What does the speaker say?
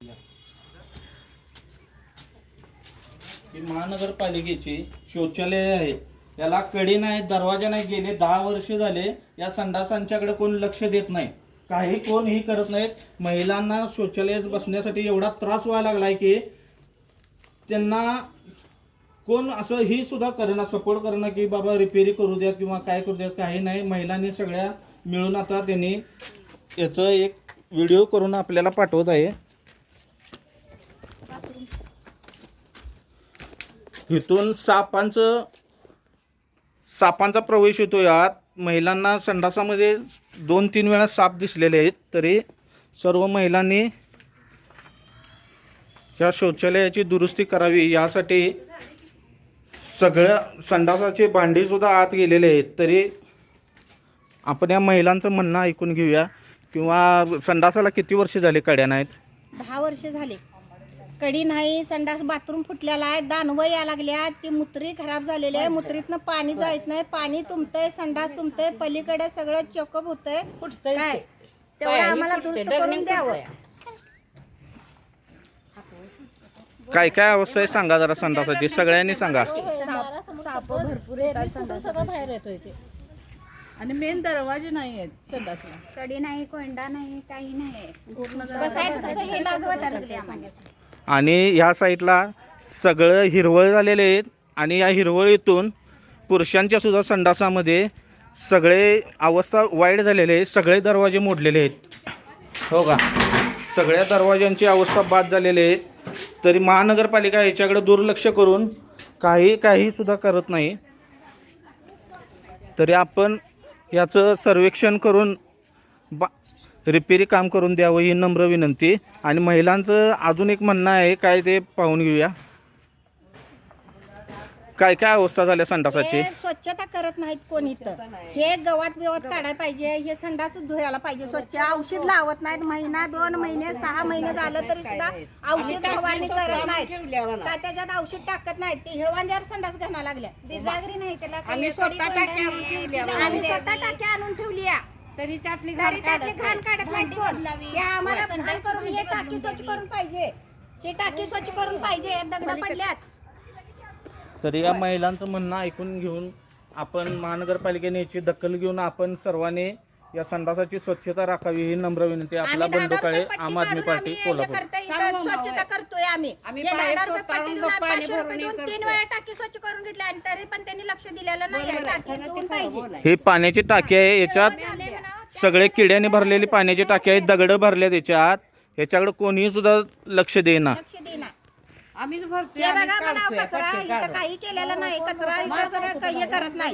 ही महानगरपालिकेची शौचालय आहे, याला कडी नाही, दरवाजा नाही. गेले 10 वर्ष झाले या संडासांच्याकडे कोण लक्ष देत नाही, काही कोणही करत नाहीत. महिलांना शौचालयात बसण्यासाठी एवढा त्रास व्हायला लागलाय की त्यांना कोण असं ही सुद्धा करेना, सपोर्ट करेना की बाबा रिपेरी करू द्या किंवा काय करू द्या, काही नाही. महिलांनी सगळ्या मिळून आता त्यांनी याचं एक व्हिडिओ करून आपल्याला पाठवत आहे. इथून सापांचा प्रवेश होतो. यात महिलांना संडासामध्ये 2-3 वेळा साप दिसलेले आहेत. तरी सर्व महिलांनी या शौचालयाची दुरुस्ती करावी यासाठी सगळ्या संडासाचे भांडी सुद्धा आत गेलेले आहेत. तरी आपण या महिलांचं म्हणणं ऐकून घेऊया. किंवा संडासाला किती वर्ष झाले कड्या नाहीत? 10 वर्ष झाले. कडी नाही, संडास बाथरूम फुटलेला आहे, दानवं या लागल्या, ती मुत्री खराब झालेली आहे, मुत्रीतनं पाणी जायच नाही, पाणी तुंबतंय, संडास तुंबतंय, पलीकडे सगळं चोकअप होतंय. काय तेवढं आम्हाला दुरुस्त करून द्यावं. काय काय अवस्था आहे सांगा जरा संडासाची, सगळ्यांनी सांगा. साप भरपूर येतात, संडास सगळं बाहेर येतोय ते. आणि मेन दरवाजे नाही आहेत संडासला. कडी नाही, कोंडा नाही, काही नाही. बसायचं कसं हे लाज वाटायला लागली आम्हाला. आणि ह्या साईडला सगळं हिरवळ झालेले आहेत. आणि या हिरवळीतून पुरुषांच्या सुद्धा संडासामध्ये सगळे अवस्था वाईट झालेले आहे. सगळे दरवाजे मोडलेले आहेत, हो का? सगळ्या दरवाजांची अवस्था बाद झालेली आहे. तरी महानगरपालिका याच्याकडे दुर्लक्ष करून काही सुद्धा करत नाही. तरी आपण याचं सर्वेक्षण करून रिपेरी काम करून द्यावं ही नम्र विनंती. आणि महिलांचं अजून एक म्हणणं आहे, काय ते पाहून घेऊया. काय काय अवस्था झाल्या संडासाची? स्वच्छता करत नाहीत कोणी. हे गवत काढायला पाहिजे, हे संडास धुवायला पाहिजे स्वच्छ. औषध लावत नाहीत. महिना 2 महिने 6 महिने झालं तरी सुद्धा औषध फवारणी करत नाहीत. काय त्याच्यात औषध टाकत नाहीत. ते हिरवांजार संडास घालायला लागल्या. बिजागरी नाही त्याला. आम्ही स्वतः टाकी आणून ठेवली तरी त्यातली घाण काढत नाही कोण. हे आम्हाला घाण करून हे टाकी स्वच्छ करून पाहिजे. हे टाकी स्वच्छ करून पाहिजे. दगड पडल्यात. तरी या महिलांचं म्हणणं ऐकून घेऊन आपण महानगरपालिकेने याची दखल घेऊन आपण सर्वांनी या संडासाची स्वच्छता राखावी ही नम्र विनंती. आपला बंडू काळे, आम आदमी पार्टी, कोल्हापूर. स्वच्छता करतोय आम्ही. 3 वेळा टाकी स्वच्छ करून घेतली आणि तरी पण त्यांनी लक्ष दिलेलं नाही. ही पाण्याची टाकी आहे, याच्यात सगळे किड्याने भरलेली पाण्याची टाकी आहे. दगड भरल्या त्याच्यात. याच्याकडे कोणीही सुद्धा लक्ष देईना. आम्हीच भरतोय. हे बघा म्हणाव कचरा इथं काही केलेलं नाही. कचरा इथं काही करत नाही.